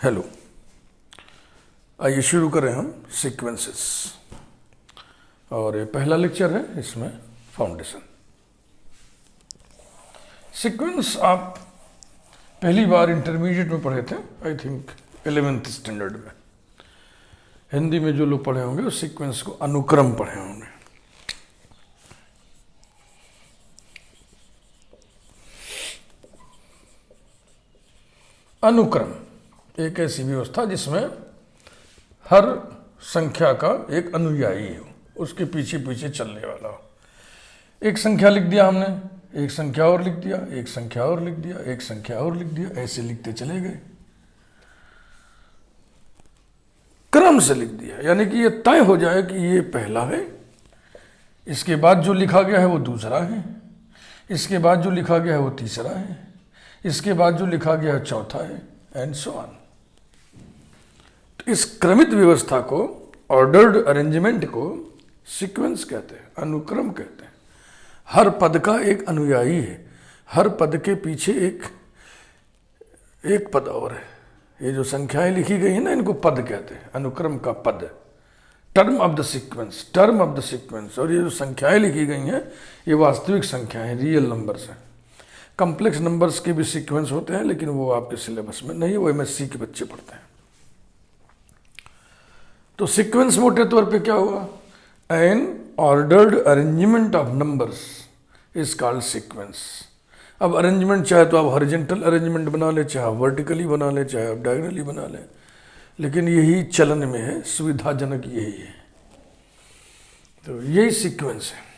Hello, आइए शुरू करें हम सीक्वेंसेस। और ये पहला लेक्चर है, इसमें फाउंडेशन। सीक्वेंस आप पहली बार इंटरमीडिएट में पढ़े थे, आई थिंक 11th स्टैंडर्ड में। हिंदी में जो लोग पढ़े होंगे उस सीक्वेंस को अनुक्रम पढ़े होंगे। अनुक्रम एक ऐसी व्यवस्था जिसमें हर संख्या का एक अनुयायी हो, उसके पीछे पीछे चलने वाला हो। एक संख्या लिख दिया हमने, एक संख्या और लिख दिया, एक संख्या और लिख दिया, एक संख्या और लिख दिया, ऐसे लिखते चले गए। क्रम से लिख दिया, यानी कि ये तय हो जाए कि ये पहला है, इसके बाद जो लिखा गया है वो दूसरा है, इसके बाद जो लिखा गया है वो तीसरा है, इसके बाद जो लिखा गया है चौथा है, एंड सो ऑन। इस क्रमित व्यवस्था को, ऑर्डर्ड अरेंजमेंट को सीक्वेंस कहते हैं, अनुक्रम कहते हैं। हर पद का एक अनुयायी है, हर पद के पीछे एक पद और है। ये जो संख्याएं लिखी गई है ना, इनको पद कहते हैं, अनुक्रम का पद, term of the sequence, term of the sequence. और ये जो संख्याएं लिखी गई हैं ये वास्तविक संख्याएं, रियल नंबर्स हैं। कॉम्प्लेक्स नंबर्स के भी सीक्वेंस होते हैं, लेकिन वो आपके सिलेबस में नहीं है, वो MSc के बच्चे पढ़ते हैं। तो सीक्वेंस मोटे तौर पे क्या हुआ? N ordered arrangement of numbers is called sequence. अब अरेंजमेंट चाहे तो आप हॉरिजॉन्टल अरेंजमेंट बना ले, चाहे आप वर्टिकली बना ले, चाहे आप डायगोनली बना ले, लेकिन यही चलन में है, सुविधाजनक यही है। तो यही सीक्वेंस है।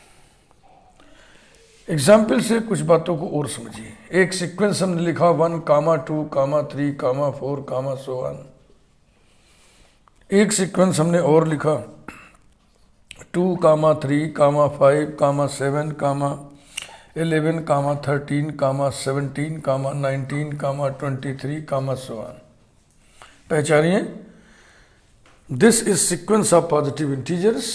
एग्जाम्पल से कुछ बातों को और समझिए। एक सीक्वेंस हमने लिखा 1, 2, 3, 4, so on। एक सीक्वेंस हमने और लिखा 2, 3, 5, 7, 11, 13, 17, 19, 23, so on। पहचानिए, this is sequence of positive integers,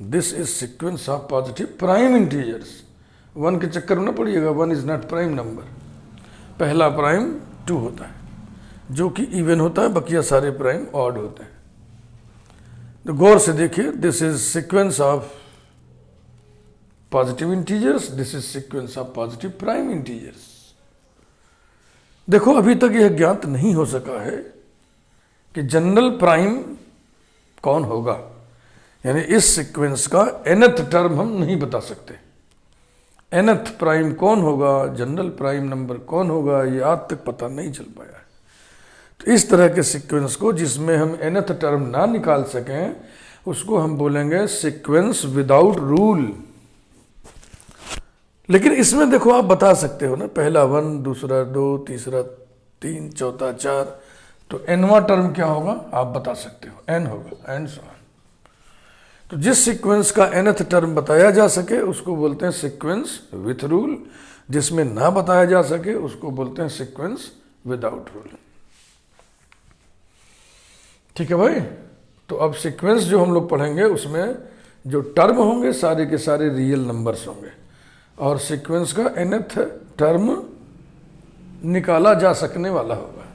this is sequence of positive prime integers. 1 के चक्कर में ना पड़िएगा, 1 इज नॉट प्राइम नंबर। पहला प्राइम 2 होता है, जो कि इवन होता है, बकिया सारे प्राइम ऑड होते हैं। तो गौर से देखिए, this is sequence of positive integers, this is sequence of positive prime integers. देखो, अभी तक यह ज्ञात नहीं हो सका है कि जनरल प्राइम कौन होगा, यानी इस सीक्वेंस का nth टर्म हम नहीं बता सकते। nth प्राइम कौन होगा, जनरल प्राइम नंबर कौन होगा, ये आज तक पता नहीं चल पाया है। तो इस तरह के सीक्वेंस को, जिसमें हम nth टर्म ना निकाल सकें, उसको हम बोलेंगे सीक्वेंस विदाउट रूल। लेकिन इसमें देखो, आप बता सकते हो ना, पहला 1, दूसरा 2, तीसरा 3, चौथा 4, तो nवां टर्म क्या होगा आप बता सकते हो, n होगा, एंड सो ऑन। तो जिस सीक्वेंस का nth टर्म बताया जा सके उसको बोलते हैं सीक्वेंस विथ रूल, जिसमें ना बताया जा सके उसको बोलते हैं सीक्वेंस विदाउट रूल। ठीक है भाई। तो अब सीक्वेंस जो हम लोग पढ़ेंगे उसमें जो टर्म होंगे सारे के सारे रियल नंबर्स होंगे, और सीक्वेंस का nth टर्म निकाला जा सकने वाला होगा।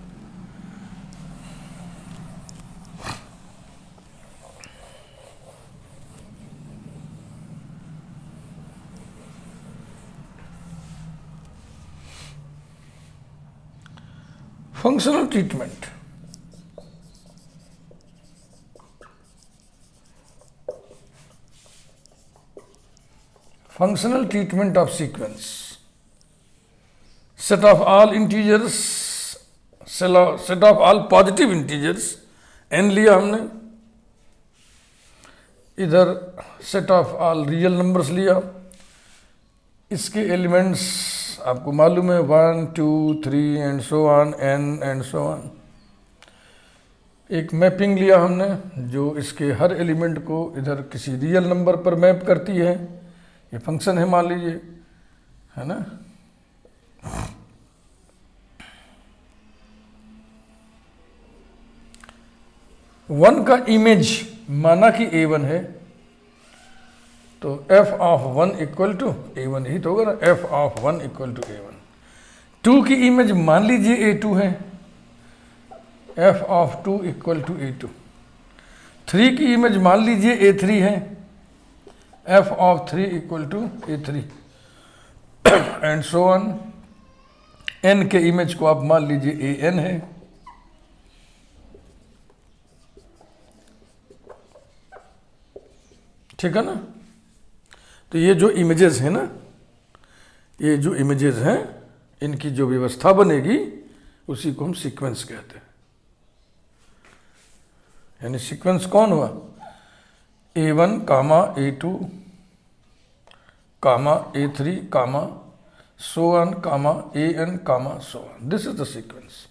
Functional treatment. Functional treatment of sequence. Set of all integers, set of all positive integers, n लिया हमने, इधर set of all real numbers लिया, इसके एलिमेंट्स आपको मालूम है 1, 2, 3 and so on, n and so on. एक मैपिंग लिया हमने जो इसके हर एलिमेंट को इधर किसी रियल नंबर पर मैप करती है, ये फंक्शन है मान लीजिए, है ना। वन का इमेज माना कि A1 है, तो f of 1 equal to A1, ही तो होगा ना, f of 1 equal to A1। 2 की इमेज मान लीजिए A2 है, F of 2 equal to A2। 3 की इमेज मान लीजिए A3 है, F of 3 equal to A3 and so on. n के इमेज को आप मान लीजिए AN है, ठीक है ना। तो ये जो इमेजेस हैं ना, ये जो इमेजेस हैं, इनकी जो व्यवस्था बनेगी उसी को हम सीक्वेंस कहते हैं। यानी सीक्वेंस कौन हुआ? A1 comma A2 comma A3 comma so on comma AN comma so on. This is the sequence.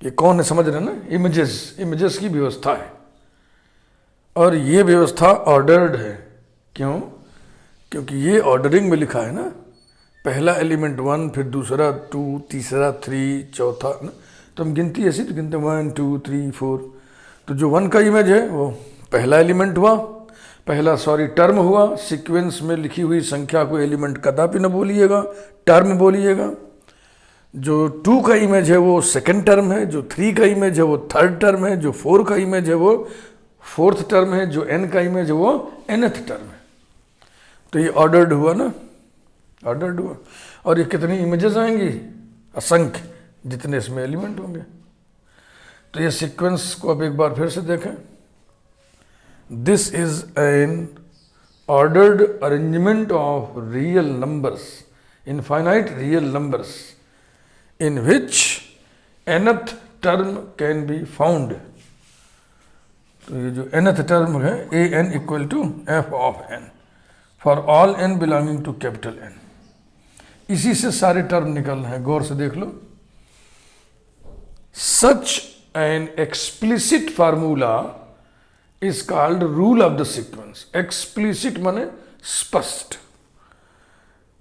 ये कौन है समझ रहे हैं ना? इमेजेस, इमेजेस की व्यवस्था है। और ये व्यवस्था ऑर्डर्ड है। क्यों? क्योंकि ये ऑर्डरिंग में लिखा है ना, पहला एलिमेंट 1, फिर दूसरा 2, तीसरा 3, चौथा ना। तो हम गिनती ऐसी तो गिनते 1 2 3 4। तो जो 1 का इमेज है वो पहला एलिमेंट हुआ, टर्म हुआ। सीक्वेंस में लिखी हुई संख्या को एलिमेंट कदापि न बोलिएगा, टर्म बोलिएगा। जो 2 का इमेज है वो सेकंड टर्म है, जो 3 का इमेज है वो थर्ड टर्म है, जो 4 का इमेज है वो फोर्थ टर्म है, जो n का इमेज है वो nth टर्म है। तो ये ऑर्डर्ड हुआ ना, ऑर्डर्ड हुआ। और ये कितनी इमेजेस आएंगी? असंख्य, जितने इसमें एलिमेंट होंगे। तो ये सीक्वेंस को अब एक बार फिर से देखें। This is an ordered arrangement of real numbers, infinite real numbers, in which nth term can be found. तो ये जो nth टर्म है AN equal to F of n for all n belonging to capital N। इसी से सारे term निकल रहे हैं, गौर से देख लो। Such an explicit formula is called rule of the sequence. Explicit माने स्पष्ट।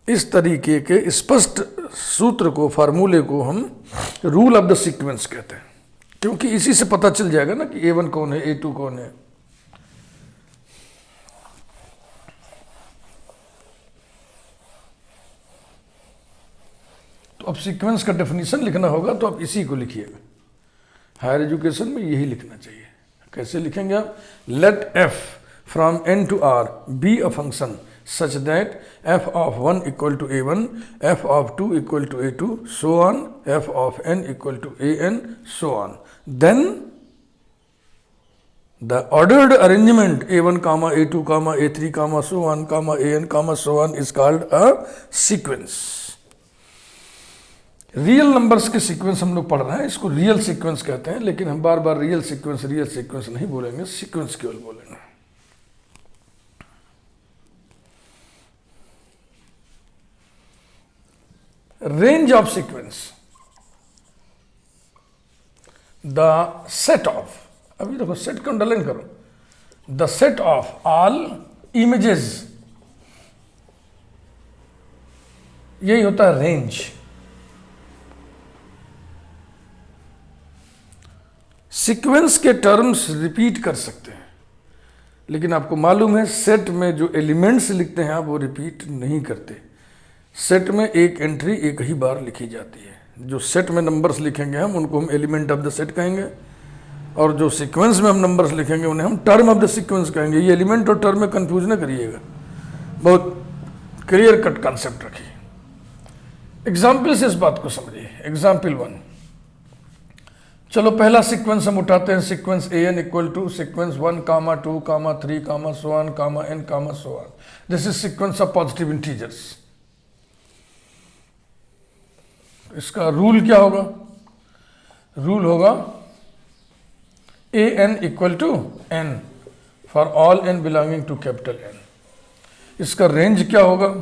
इस तरीके के स्पष्ट सूत्र को, फार्मूले को हम रूल ऑफ द सीक्वेंस कहते हैं, क्योंकि इसी से पता चल जाएगा ना कि A1 कौन है, A2 कौन है। तो अब सीक्वेंस का डेफिनेशन लिखना होगा तो आप इसी को लिखिएगा। हायर एजुकेशन में यही लिखना चाहिए। कैसे लिखेंगे आप? Let f from n to r be a function such that f of 1 equal to A1, f of 2 equal to A2, so on, f of n equal to AN, so on. Then the ordered arrangement A1 comma A2 comma A3 comma so on comma AN comma so on is called a sequence. Real numbers के sequence हम लोग पढ़ रहे हैं, इसको real sequence कहते हैं। लेकिन हम बार बार रियल सीक्वेंस नहीं बोलेंगे, सीक्वेंस केवल बोलेंगे। Range of sequence, the set of, अभी देखो सेट को अंडरलाइन करो, the set of all images, यही होता है रेंज। सीक्वेंस के टर्म्स रिपीट कर सकते हैं, लेकिन आपको मालूम है सेट में जो एलिमेंट्स लिखते हैं आप वो रिपीट नहीं करते। सेट में एक एंट्री एक ही बार लिखी जाती है। जो सेट में नंबर्स लिखेंगे हम उनको हम एलिमेंट ऑफ द सेट कहेंगे, और जो सीक्वेंस में हम नंबर्स लिखेंगे उन्हें हम टर्म ऑफ द सीक्वेंस कहेंगे। ये एलिमेंट और टर्म में कंफ्यूज ना करिएगा, बहुत क्लियर कट कॉन्सेप्ट रखिए। एग्जाम्पल से इस बात को समझिए। एग्जाम्पल 1, चलो पहला सीक्वेंस हम उठाते हैं। Sequence AN equal to sequence 1 comma 2 comma 3 comma so on comma n comma so on. This is sequence of positive integers. इसका रूल क्या होगा? रूल होगा AN equal to n for all n belonging to capital N। इसका range क्या होगा?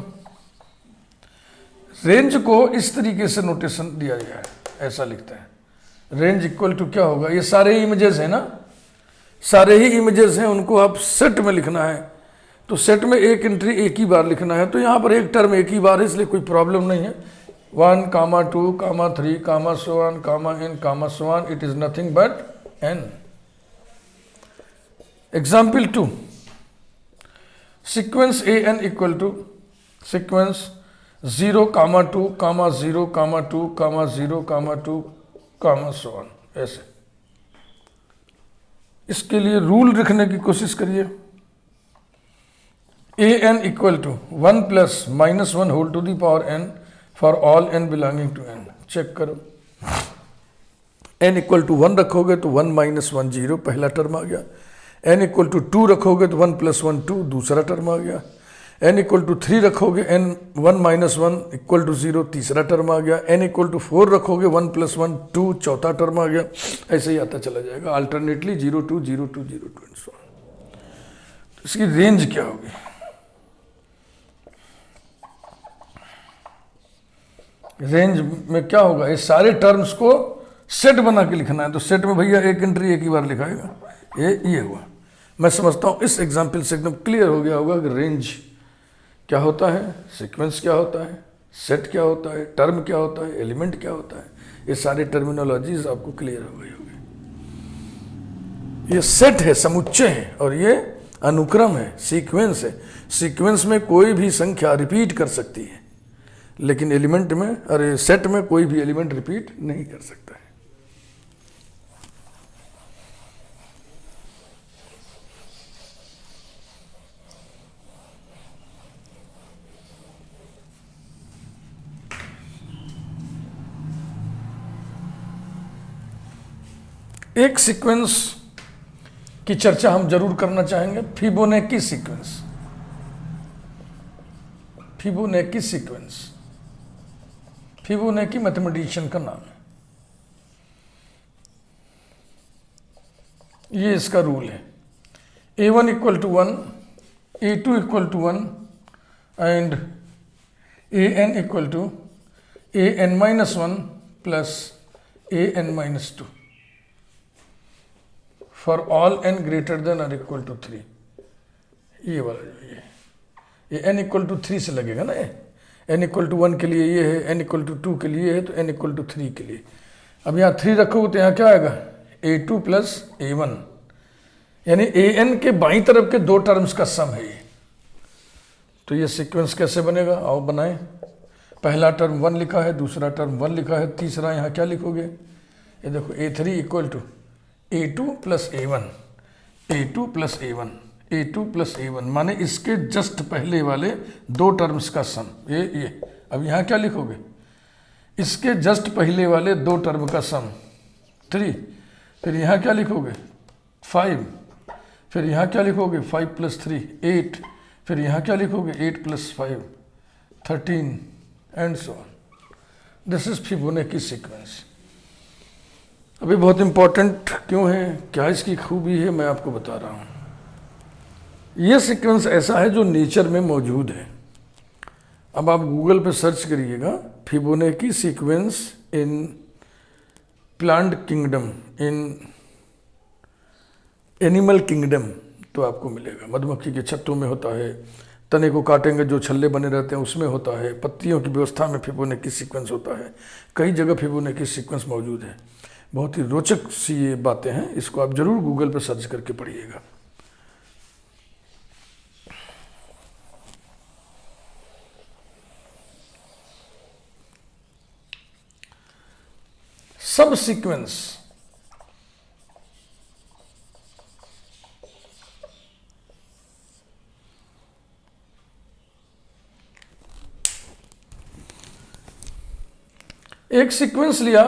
Range को इस तरीके से नोटेशन दिया गया है, ऐसा लिखते हैं। रेंज इक्वल टू क्या होगा? ये सारे इमेजेस हैं ना, सारे ही इमेजेस हैं, उनको आप सेट में लिखना है। तो सेट में एक एंट्री एक ही बार लिखना है, तो यहाँ पर एक टर्म एक ही बार है, इसलिए कोई प्रॉब्लम नहीं है। 1 comma 2 comma 3 comma so on comma n comma so on, it is nothing but n। Example 2, sequence AN equal to sequence 0 comma 2 comma 0 comma 2 comma 0 comma 2 comma so on, ऐसे। इसके लिए rule लिखने की कोशिश करिए। A n equal to 1 plus minus 1 whole to the power n for all n belonging to n। Check करो, n equal to 1 रखोगे तो 1 माइनस 1 0, पहला टर्म आ गया। n इक्वल टू 2 रखोगे तो 1 प्लस 1 2, दूसरा टर्म आ गया। n इक्वल टू 3 रखोगे, n 1 माइनस 1 इक्वल टू 0, तीसरा टर्म आ गया। n इक्वल टू 4 रखोगे, 1 प्लस 1 2, चौथा टर्म आ गया। ऐसे ही आता चला जाएगा अल्टरनेटली 0 2 0 2 0 2 एंड सो ऑन। इसकी रेंज क्या होगी? रेंज में क्या होगा, ये सारे टर्म्स को सेट बना के लिखना है। तो सेट में भैया एक एंट्री एक ही बार लिखाएगा, ये हुआ। मैं समझता हूँ इस एग्जाम्पल से एकदम क्लियर हो गया होगा कि रेंज क्या होता है, सीक्वेंस क्या होता है, सेट क्या होता है, टर्म क्या होता है, एलिमेंट क्या होता है। ये सारे टर्मिनोलॉजीज आपको क्लियर हो गई होगी। ये सेट है, समुच्चय है, और ये अनुक्रम है, सीक्वेंस है। सीक्वेंस में कोई भी संख्या रिपीट कर सकती है, लेकिन एलिमेंट में, अरे सेट में कोई भी एलिमेंट रिपीट नहीं कर सकता है। एक सीक्वेंस की चर्चा हम जरूर करना चाहेंगे, Fibonacci sequence. Fibonacci sequence, Fibonacci mathematician का नाम है। ये इसका रूल है, a1 equal to 1, a2 equal to 1 and an equal to an minus 1 plus an minus 2 for all n greater than और इक्वल टू 3। ये वाला जो ये n इक्वल टू 3 से लगेगा ना, ये n इक्वल टू 1 के लिए ये है, n इक्वल टू 2 के लिए है, तो n इक्वल टू 3 के लिए। अब यहाँ 3 रखोगे तो यहाँ क्या आएगा, a2 प्लस a1, यानी an के बाईं तरफ के दो टर्म्स का सम है ये। तो ये सीक्वेंस कैसे बनेगा, आओ बनाएं। पहला टर्म 1 लिखा है, दूसरा टर्म 1 लिखा है, तीसरा यहाँ क्या लिखोगे, ये देखो a3 equal to a2 plus a1, a2 plus a1, a2 plus a1, माने इसके जस्ट पहले वाले दो टर्म्स का सम, ये। अब यहाँ क्या लिखोगे, इसके जस्ट पहले वाले दो टर्म का सम 3, फिर यहाँ क्या लिखोगे 5, फिर यहाँ क्या लिखोगे 5 प्लस 3 8, फिर यहाँ क्या लिखोगे 8 plus 5 13 and so on. This is Fibonacci sequence. अभी बहुत इंपॉर्टेंट क्यों है, क्या इसकी खूबी है, मैं आपको बता रहा हूँ। ये सीक्वेंस ऐसा है जो नेचर में मौजूद है। अब आप गूगल पे सर्च करिएगा Fibonacci sequence in plant kingdom, in animal kingdom, तो आपको मिलेगा। मधुमक्खी के छत्तों में होता है, तने को काटेंगे जो छल्ले बने रहते हैं उसमें होता है, पत्तियों की व्यवस्था में फिबोनेकी सीक्वेंस होता है, कई जगह फिबोनेकी सीक्वेंस मौजूद है। बहुत ही रोचक सी ये बातें हैं, इसको आप जरूर गूगल पर सर्च करके पढ़िएगा। सब सीक्वेंस एक सीक्वेंस लिया,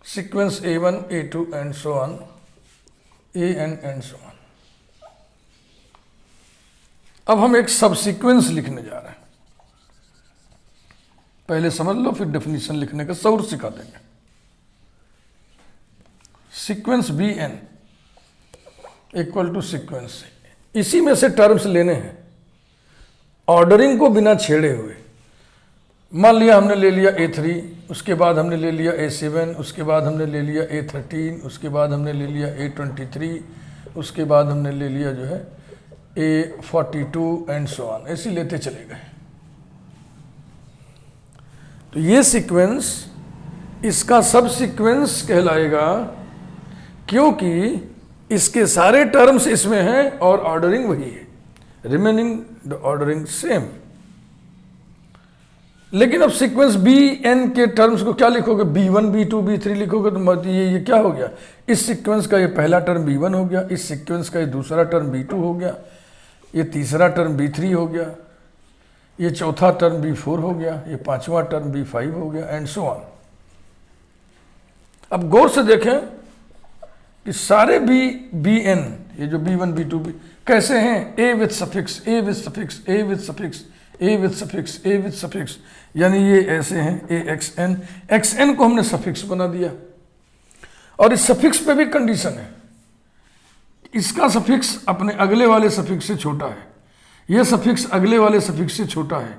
sequence a1 a2 and so on, an and so on. अब हम एक सब सीक्वेंस लिखने जा रहे हैं। पहले समझ लो, फिर डेफिनेशन लिखने का सौर सिखा देंगे। Sequence bn equal to sequence, इसी में से टर्म्स लेने हैं, ऑर्डरिंग को बिना छेड़े हुए। मान लिया हमने ले लिया a3, उसके बाद हमने ले लिया a7, उसके बाद हमने ले लिया a13, उसके बाद हमने ले लिया a23, उसके बाद हमने ले लिया जो है a42 एंड सो ऑन, ऐसे लेते चले गए। तो ये सीक्वेंस इसका सब सीक्वेंस कहलाएगा, क्योंकि इसके सारे टर्म्स इसमें हैं और ऑर्डरिंग वही है, रिमेनिंग द ऑर्डरिंग सेम। लेकिन अब सीक्वेंस बी एन के टर्म्स को क्या लिखोगे, B1 B2 B3 लिखोगे तो ये क्या हो गया, इस सीक्वेंस का ये पहला टर्म B1 हो गया, इस सीक्वेंस का ये दूसरा टर्म B2 हो गया, ये तीसरा टर्म B3 हो गया, ये चौथा टर्म B4 हो गया, ये पांचवा टर्म B5 हो गया, एंड सो ऑन। अब गौर से देखें कि सारे बी एन, ये जो B1 B2 B कैसे हैं, a with suffix, a with suffix, a with suffix, a with suffix, a with suffix, यानी ये ऐसे हैं ए एक्स एन को हमने सफिक्स बना दिया। और इस सफिक्स पे भी कंडीशन है, इसका सफिक्स अपने अगले वाले सफिक्स से छोटा है, ये सफिक्स अगले वाले सफिक्स से छोटा है,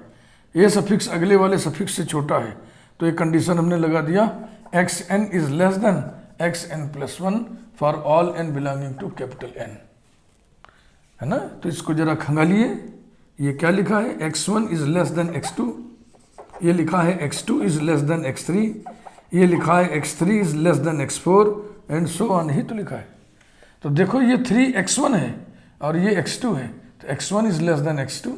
ये सफिक्स अगले वाले सफिक्स से छोटा है, तो ये कंडीशन हमने लगा दिया X N is less than X N plus one for all N belonging to capital N, है ना। तो इसको जरा खंगालिए, ये क्या लिखा है, x1 is less then x2, ये लिखा है x2 is less then x3, ये लिखा है x3 is less than x4 and so on, ही तो लिखा है। तो देखो ये 3x1 है और ये x2 है, तो x1 is less then x2,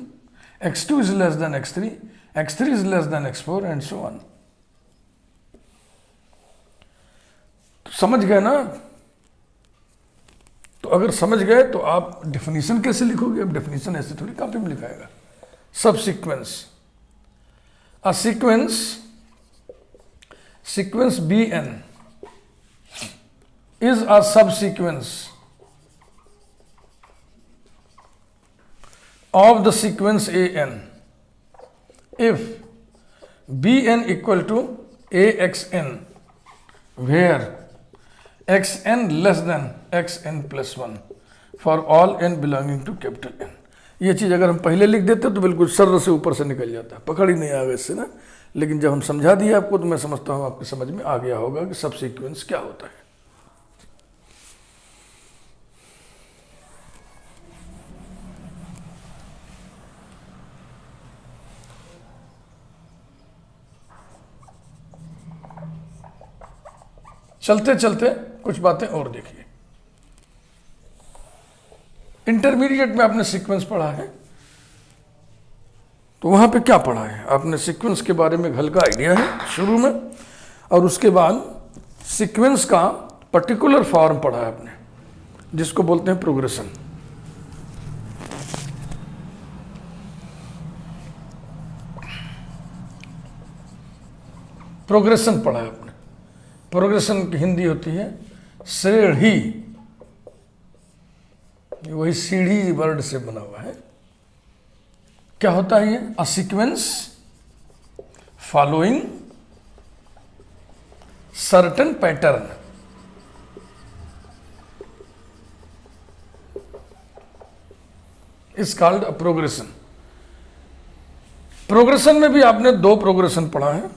x2 is less then x3, x3 is less than x4 and so on. समझ गए ना। तो अगर समझ गए तो आप डेफिनेशन कैसे लिखोगे, अब डेफिनेशन ऐसे थोड़ी कॉपी में लिखाएगा। Subsequence, a sequence B N is a subsequence of the sequence an if bn equal to axn where xn less than xn plus 1 for all n belonging to capital N। ये चीज़ अगर हम पहले लिख देते तो बिल्कुल sir से ऊपर से निकल जाता, पकड़ ही नहीं आएगा इससे ना। लेकिन जब हम समझा दिए आपको तो मैं समझता हूँ आपकी समझ में आ गया होगा कि सब सीक्वेंस क्या होता है। चलते चलते कुछ बातें और देखिए। इंटरमीडिएट में आपने सीक्वेंस पढ़ा है, तो वहां पे क्या पढ़ा है आपने, सीक्वेंस के बारे में हल्का आइडिया है शुरू में, और उसके बाद सीक्वेंस का पर्टिकुलर फॉर्म पढ़ा है आपने जिसको बोलते हैं प्रोग्रेशन। प्रोग्रेशन पढ़ा है आपने। प्रोग्रेशन की हिंदी होती है श्रेणी, वही सीढ़ी वर्ड से बना हुआ है। क्या होता है ये, a sequence following certain pattern. Is called a progression. Progression में भी आपने दो प्रोग्रेशन पढ़ा है।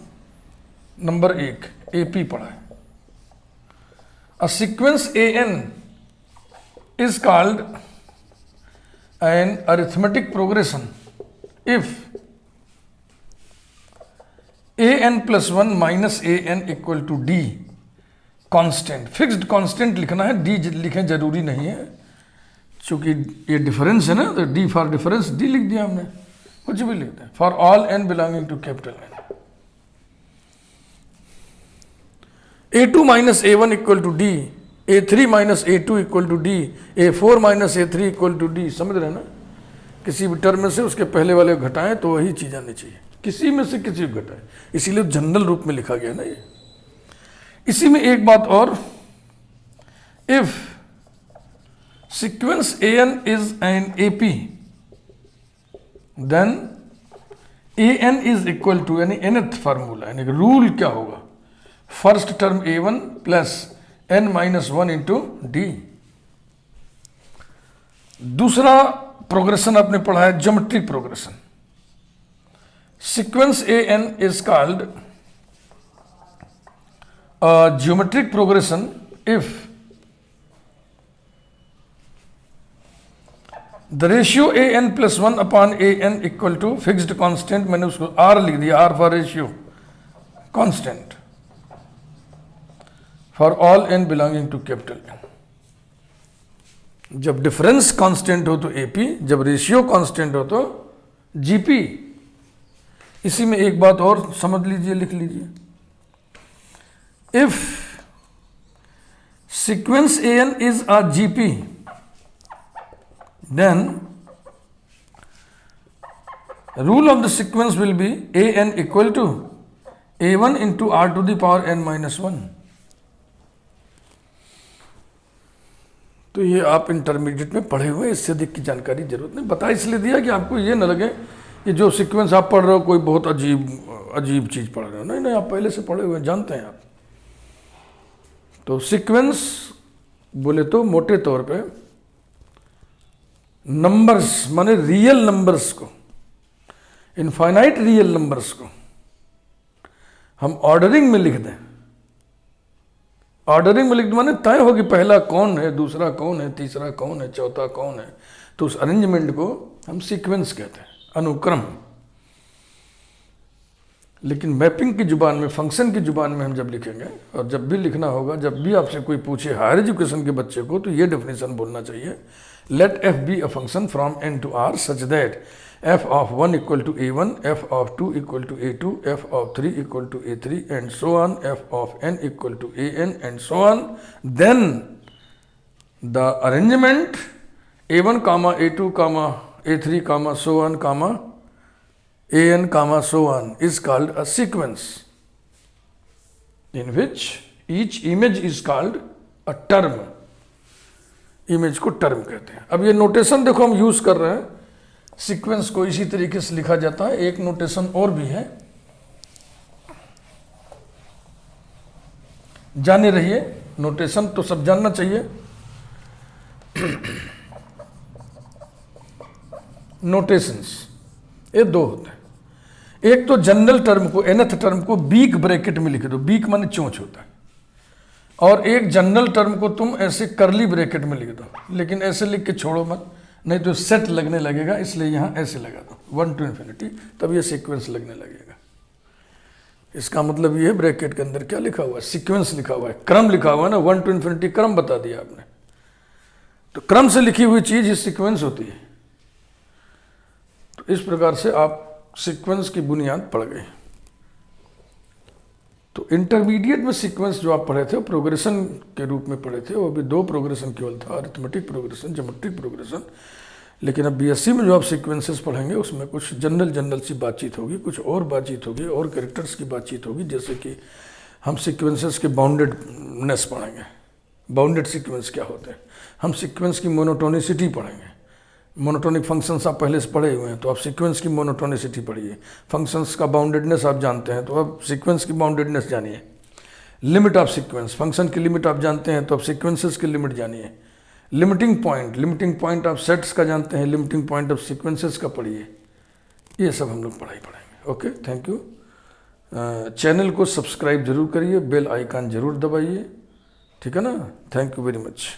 नंबर 1 एपी पढ़ा है। A sequence an is called an arithmetic progression if an plus 1 minus an equal to d constant। Fixed constant लिखना है, d लिखें जरूरी नहीं है, चूंकि ये डिफरेंस है ना, तो d फॉर डिफरेंस d लिख दिया हमने, कुछ भी लिखते हैं। For all n belonging to capital N। A2 minus A1 equal to D, A3 minus A2 equal to D, A4 minus A3 equal to D। समझ रहे हैं ना, किसी भी टर्म में से उसके पहले वाले घटाएं तो वही चीज आनी चाहिए, किसी में से किसी को घटाएं, इसीलिए जनरल रूप में लिखा गया ना ये। इसी में एक बात और, if sequence an is an AP then an is equal to, यानी nth फार्मूला, यानी रूल क्या होगा, first term a1 plus n minus 1 into D. दूसरा प्रोग्रेशन आपने पढ़ा है geometric progression. Sequence an is called geometric progression if the ratio an plus 1 upon an equal to fixed constant, मैंने उसको r लिख दिया, r for ratio constant for all n belonging to capital N। जब difference constant हो तो AP, जब ratio constant हो तो GP। इसी में एक बात और समझ लीजिए, लिख लीजिए, if sequence an is a GP then rule of the sequence will be an equal to a1 into r to the power n minus 1। तो ये आप इंटरमीडिएट में पढ़े हुए, इससे अधिक की जानकारी जरूरत नहीं, बता इसलिए दिया कि आपको ये न लगे कि जो सीक्वेंस आप पढ़ रहे हो कोई बहुत अजीब चीज पढ़ रहे हो। नहीं नहीं, आप पहले से पढ़े हुए जानते हैं आप। तो सीक्वेंस बोले तो मोटे तौर पे नंबर्स माने रियल नंबर्स को, इनफाइनाइट रियल नंबर्स को हम ऑर्डरिंग में लिख दें। ऑर्डरिंग में लिख दें माने तय हो कि पहला कौन है, दूसरा कौन है, तीसरा कौन है, चौथा कौन है। तो उस अरेंजमेंट को हम सीक्वेंस कहते हैं, अनुक्रम। लेकिन मैपिंग की जुबान में, फंक्शन की जुबान में हम जब लिखेंगे, और जब भी लिखना होगा, जब भी आपसे कोई पूछे हायर एजुकेशन के बच्चे को, तो ये डेफिनेशन बोलना चाहिए, let f be a function from n to r such that f of 1 equal to a1, f of 2 equal to a2, f of 3 equal to a3 and so on, f of n equal to an and so on. Then the arrangement a1 comma a2 comma a3 comma so on comma an comma so on is called a sequence in which each image is called a term। Image को term कहते हैं। अब ये notation देखो हम use कर रहे हैं, सीक्वेंस को इसी तरीके से लिखा जाता है। एक नोटेशन और भी है, जाने रहिए, नोटेशन तो सब जानना चाहिए। नोटेशंस ये दो होते हैं, एक तो जनरल टर्म को, nth टर्म को बीक ब्रैकेट में लिख दो, बीक माने चोंच होता है, और एक जनरल टर्म को तुम ऐसे करली ब्रैकेट में लिख दो, लेकिन ऐसे लिख के छोड़ो मत, नहीं तो सेट लगने लगेगा, इसलिए यहां ऐसे लगा दो 1 to infinity, तब ये सीक्वेंस लगने लगेगा। इसका मतलब ये है ब्रैकेट के अंदर क्या लिखा हुआ है, सीक्वेंस लिखा हुआ है, क्रम लिखा हुआ है ना, 1 to infinity क्रम बता दिया आपने, तो क्रम से लिखी हुई चीज ही सीक्वेंस होती है। तो इस प्रकार से आप सीक्वेंस की बुनियाद पढ़ गए। तो इंटरमीडिएट में सीक्वेंस जो आप पढ़े थे वो प्रोग्रेशन के रूप में पढ़े थे, वो भी दो प्रोग्रेशन केवल था, अरिथमेटिक प्रोग्रेशन, ज्योमेट्रिक प्रोग्रेशन। लेकिन अब बीएससी में जो आप सीक्वेंसेस पढ़ेंगे उसमें कुछ जनरल सी बातचीत होगी, कुछ और बातचीत होगी, और कैरेक्टर्स की बातचीत होगी, जैसे कि हम सीक्वेंसेस के बाउंडेडनेस पढ़ेंगे, बाउंडेड सीक्वेंस क्या होते हैं, हम सीक्वेंस की मोनोटोनिसिटी पढ़ेंगे। मोनोटोनिक फंक्शंस आप पहले से पढ़े हुए हैं, तो आप सीक्वेंस की मोनोटोनिसिटी पढ़िए। फंक्शंस का बाउंडेडनेस आप जानते हैं, तो आप सीक्वेंस की बाउंडेडनेस जानिए। लिमिट ऑफ सीक्वेंस, फंक्शन की लिमिट आप जानते हैं, तो आप सीक्वेंसेस की लिमिट जानिए। लिमिटिंग पॉइंट आप सेट्स का जानते हैं, लिमिटिंग पॉइंट ऑफ सीक्वेंसेस का पढ़िए। ये सब हम लोग पढ़ेंगे। Okay, thank you. चैनल को सब्सक्राइब जरूर करिए, बेल आइकन जरूर दबाइए, ठीक है ना। Thank you very much.